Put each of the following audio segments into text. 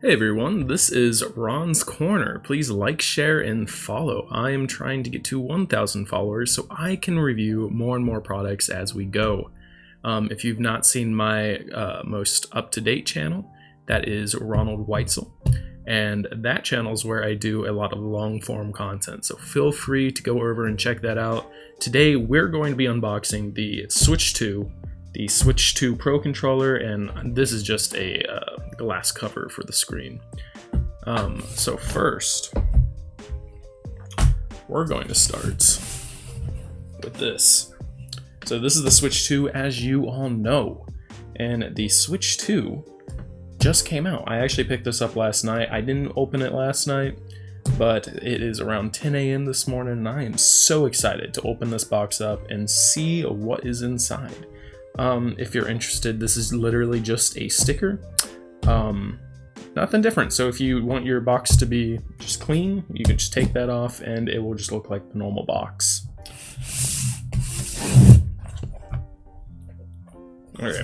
Hey everyone, this is Ron's Corner. Please like, share, and follow. I am trying to get to 1,000 followers so I can review more and more products as we go. If you've not seen my most up-to-date channel, that is Ronald Weitzel. And that channel is where I do a lot of long-form content, so feel free to go over and check that out. Today we're going to be unboxing the Switch 2 Pro controller, and this is just a glass cover for the screen. So first, we're going to start with this. So this is the Switch 2, as you all know, and the Switch 2 just came out. I actually picked this up last night. I didn't open it last night, but it is around 10 a.m. this morning, and I am so excited to open this box up and see what is inside. If you're interested, this is literally just a sticker. Nothing different. So if you want your box to be just clean, you can just take that off and it will just look like the normal box. Okay,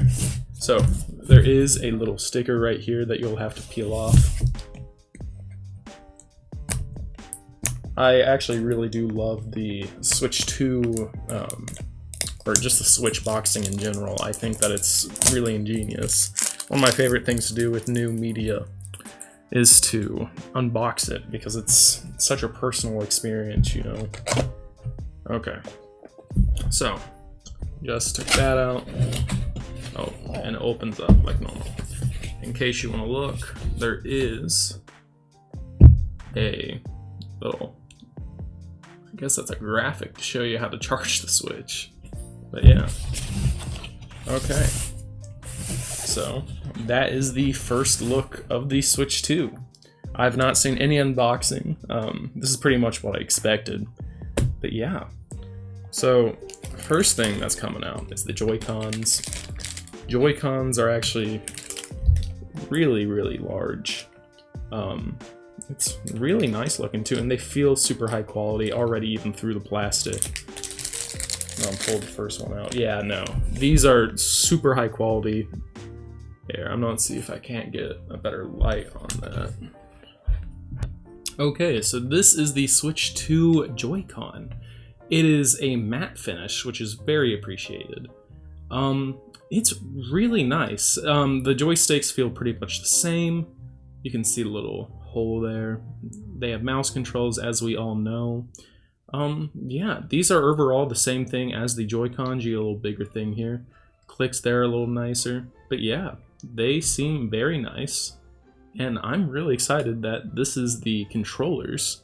so there is a little sticker right here that you'll have to peel off. I actually really do love the Switch 2, or just the Switch boxing in general. I think that it's really ingenious. One of my favorite things to do with new media is to unbox it, because it's such a personal experience, you know. Okay, so just took that out. Oh, and it opens up like normal. In case you want to look, there is a little, I guess that's a graphic to show you how to charge the Switch. But yeah, okay, so that is the first look of the Switch 2. I've not seen any unboxing. This is pretty much what I expected, but yeah. So first thing that's coming out is the Joy-Cons. Joy-Cons are actually really, really large. It's really nice looking too, and they feel super high quality already, even through the plastic. I'll pull the first one out. Yeah, no. These are super high quality. Here, I'm gonna see if I can't get a better light on that. Okay, so this is the Switch 2 Joy-Con. It is a matte finish, which is very appreciated. It's really nice. The joysticks feel pretty much the same. You can see the little hole there. They have mouse controls, as we all know. Yeah, these are overall the same thing as the Joy-Cons. You get a little bigger thing here. Clicks there a little nicer. But yeah, they seem very nice. And I'm really excited that this is the controllers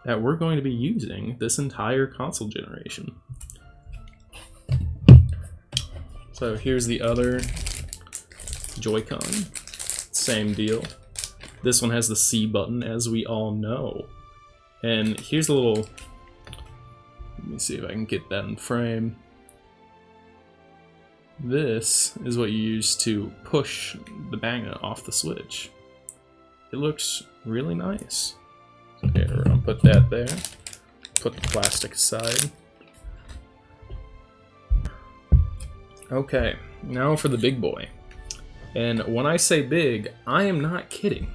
that we're going to be using this entire console generation. So here's the other Joy-Con. Same deal. This one has the C button, as we all know. And here's a little... Let me see if I can get that in frame. This is what you use to push the magnet off the Switch. It looks really nice. So here, we're gonna put that there. Put the plastic aside. Okay, now for the big boy. And when I say big, I am not kidding.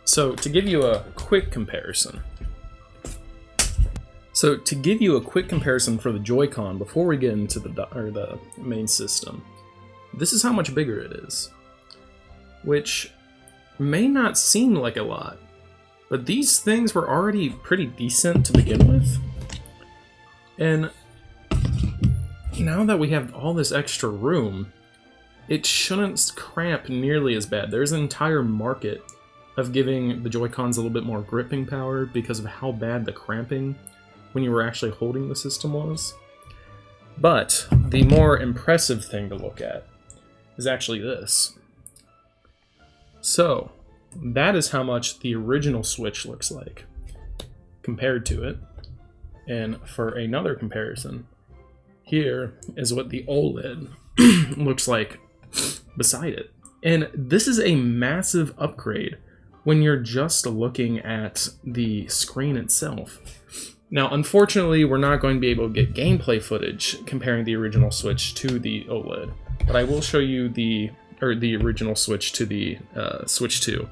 So to give you a quick comparison. for the Joy-Con before we get into the main system, this is how much bigger it is, which may not seem like a lot, but these things were already pretty decent to begin with, and now that we have all this extra room, it shouldn't cramp nearly as bad. There's an entire market of giving the Joy-Cons a little bit more gripping power because of how bad the cramping when you were actually holding the system was. But the more impressive thing to look at is actually this. So that is how much the original Switch looks like compared to it. And for another comparison, here is what the OLED looks like beside it. And this is a massive upgrade when you're just looking at the screen itself. Now, unfortunately, we're not going to be able to get gameplay footage comparing the original Switch to the OLED, but I will show you the original Switch to the Switch 2.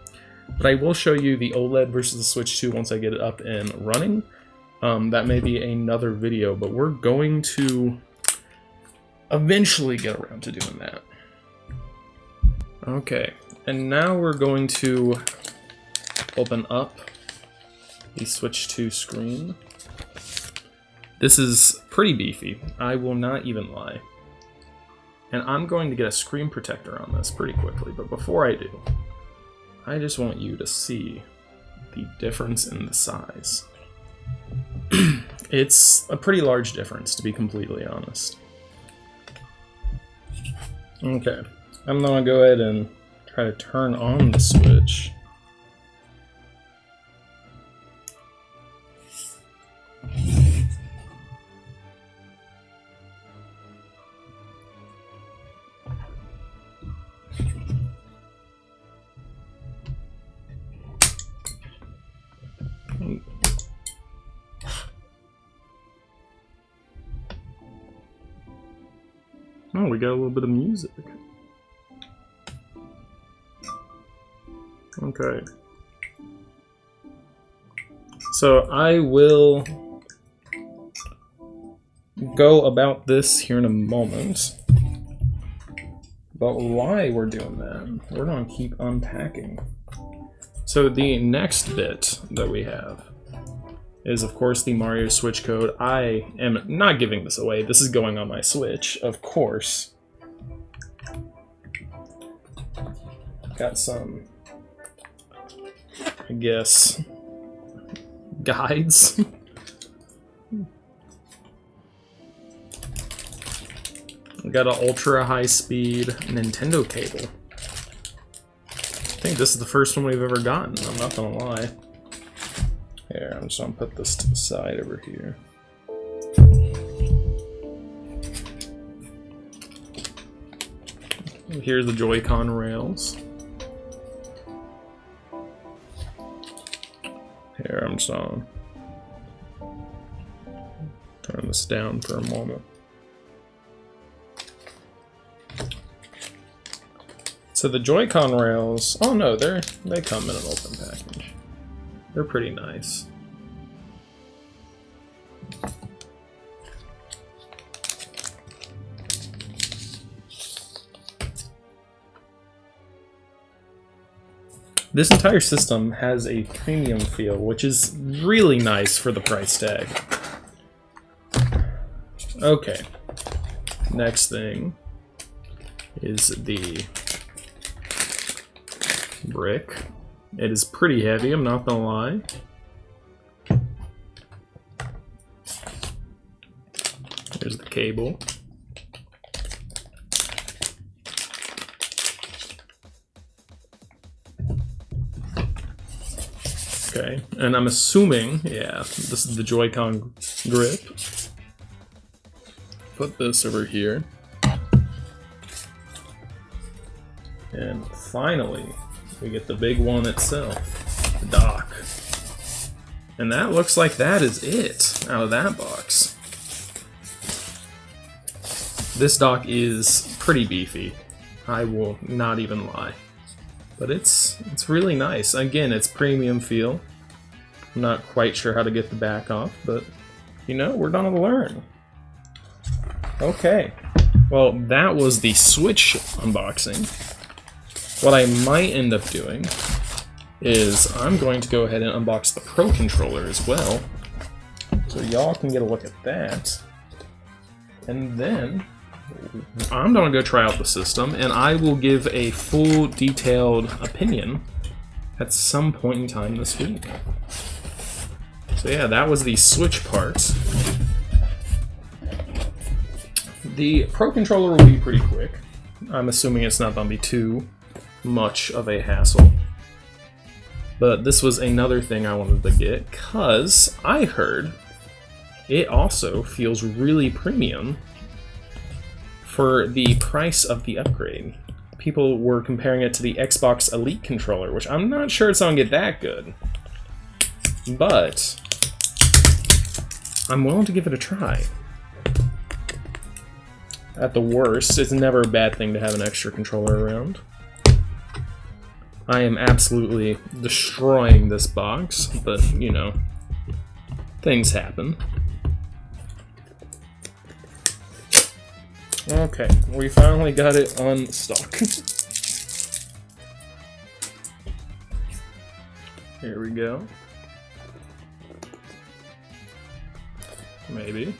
But I will show you the OLED versus the Switch 2 once I get it up and running. That may be another video, but we're going to eventually get around to doing that. Okay, and now we're going to open up the Switch 2 screen. This is pretty beefy, I will not even lie. And I'm going to get a screen protector on this pretty quickly, but before I do, I just want you to see the difference in the size. It's a pretty large difference, to be completely honest. Okay, I'm gonna go ahead and try to turn on the Switch. Oh, we got a little bit of music. Okay. So I will go about this here in a moment. But why we're doing that, we're going to keep unpacking. So the next bit that we have is, of course, the Mario Switch code. I am not giving this away. This is going on my Switch, of course. Got some, I guess, guides. We got an ultra high-speed Nintendo cable. I think this is the first one we've ever gotten, I'm not gonna lie. Here, I'm just gonna put this to the side over here. Here's the Joy-Con rails. Here, I'm just gonna turn this down for a moment. So the Joy-Con rails, oh no, they come in an open package. They're pretty nice. This entire system has a premium feel, which is really nice for the price tag. Okay. Next thing is the brick. It is pretty heavy, I'm not gonna lie. There's the cable. Okay, and I'm assuming, yeah, this is the Joy-Con grip. Put this over here. And finally, we get the big one itself, the dock. And that looks like that is it out of that box. This dock is pretty beefy, I will not even lie. But it's really nice. Again, it's premium feel. I'm not quite sure how to get the back off, but you know, we're gonna learn. Okay, well that was the Switch unboxing. What I might end up doing is I'm going to go ahead and unbox the Pro Controller as well, so y'all can get a look at that. And then I'm gonna go try out the system, and I will give a full detailed opinion at some point in time this week. So yeah, that was the Switch part. The Pro Controller will be pretty quick. I'm assuming it's not gonna be too much of a hassle. But this was another thing I wanted to get, because I heard it also feels really premium for the price of the upgrade. People were comparing it to the Xbox Elite controller, which I'm not sure it's gonna get that good. But I'm willing to give it a try. At the worst, it's never a bad thing to have an extra controller around. I am absolutely destroying this box, but, you know, things happen. Okay, we finally got it unstuck. Here we go. Maybe.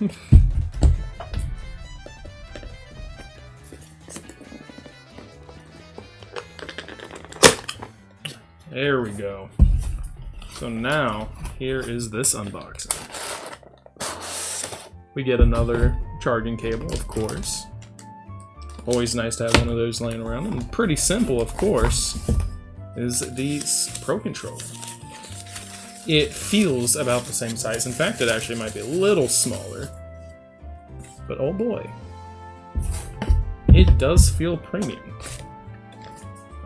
There we go. So now, here is this unboxing. We get another charging cable, of course. Always nice to have one of those laying around. And pretty simple, of course, is the Pro Controller. It feels about the same size. In fact, it actually might be a little smaller. But oh boy. It does feel premium.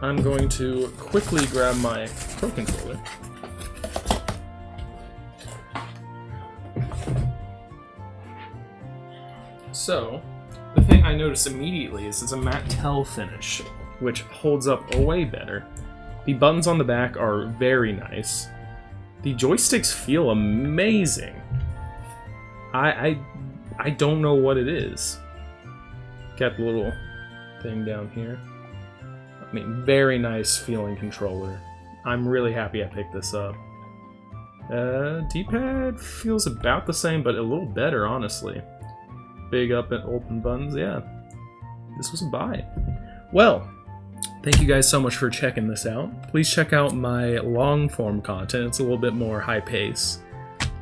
I'm going to quickly grab my Pro Controller. So, the thing I noticed immediately is it's a matte finish, which holds up way better. The buttons on the back are very nice. The joysticks feel amazing. I don't know what it is. Got the little thing down here. I mean, very nice feeling controller. I'm really happy I picked this up. D-pad feels about the same, but a little better, honestly. Big up and open buttons, yeah. This was a buy. Well, thank you guys so much for checking this out. Please check out my long-form content. It's a little bit more high pace.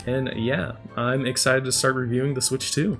And yeah, I'm excited to start reviewing the Switch 2.